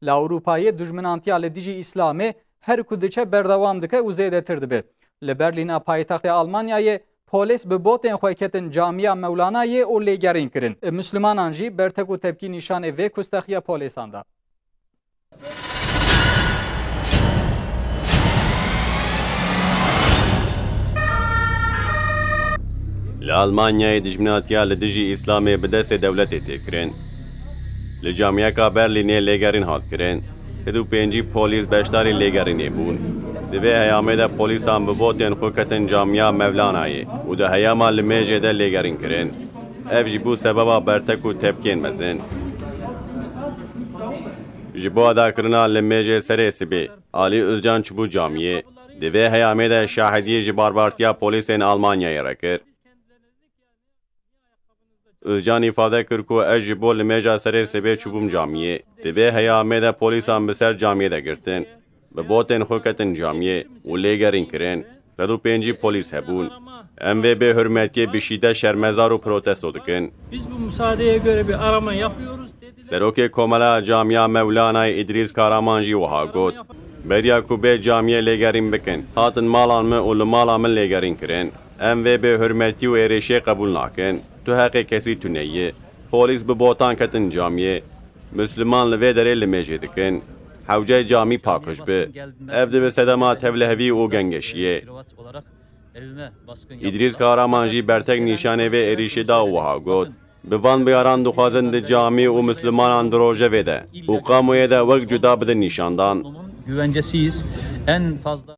La Avrupayê dijminantiya li dijî İslamê her ku diçe berdewam dike û zêdetir dibe. Li Berlîna paytextê Almanyayê polis bi botên xwe ketin camiya Mewlanayê û lêgerîn kirin. Müslümanan jî bertek û tepkî nîşanê vê kustexiya polîsan da. Li Almanyayê dijminatiya li dijî İslamê bi destê dewletê tê kirin. Li camiyeka Berlînê lêgerîn hat kirin. 35 polîs beşdarî lêgerînê bûn. Di vê heyamê de polîsan bi botên xwe ketin camiya Mevlanayê û di heyama li mêjê de lêgerîn kirin. Ev jî bû sebeba bertek û tepkên mezin. Ji bo adakirina li mêjê serê sibê, Alî Özcan çûbû camiyê, di vê heyamê de şahidiyê ji barbartiya polîsên Almanyayê re kir. Özcan îfade kir ku ez ji bo li mêja serê sibê çûbûm camiyê. Di vê heyamê de polîsan bi ser camiyê de girtin. Bi botên xwe ketin camiyê û lêgerîn kirin. 35 polîs hebûn. Em vê bê hürmetiyê bi şîdet şermezar û protesto dikin. Biz bu müsaadeye göre bir arama yapıyoruz dedi. Serokê Komela Camiya Mevlanayê İdris Karaman jî wiha got. Beriya ku bê camiyê lêgerîn bikin. Hatin malan min û li mala min lêgerîn kirin. Em vê bê hürmetî û êrişê qebûl nakin. Tu heqê kesî tu neyê. Polîs bi botan ketin camiyê. Müslüman li vê derê li mêjê dikin. Hewcê camî pakij bi. Ev dibe sedema tevlihevî û gengeşiyê. İdris Karaman jî bertek nîşanê vê êrişê da wiha got. Bi van biyaran dixwazin di camî û Müslümanan di rojevê de û kamuoyê de wek cuda bidin nîşandan. Güvencesiyiz. En fazla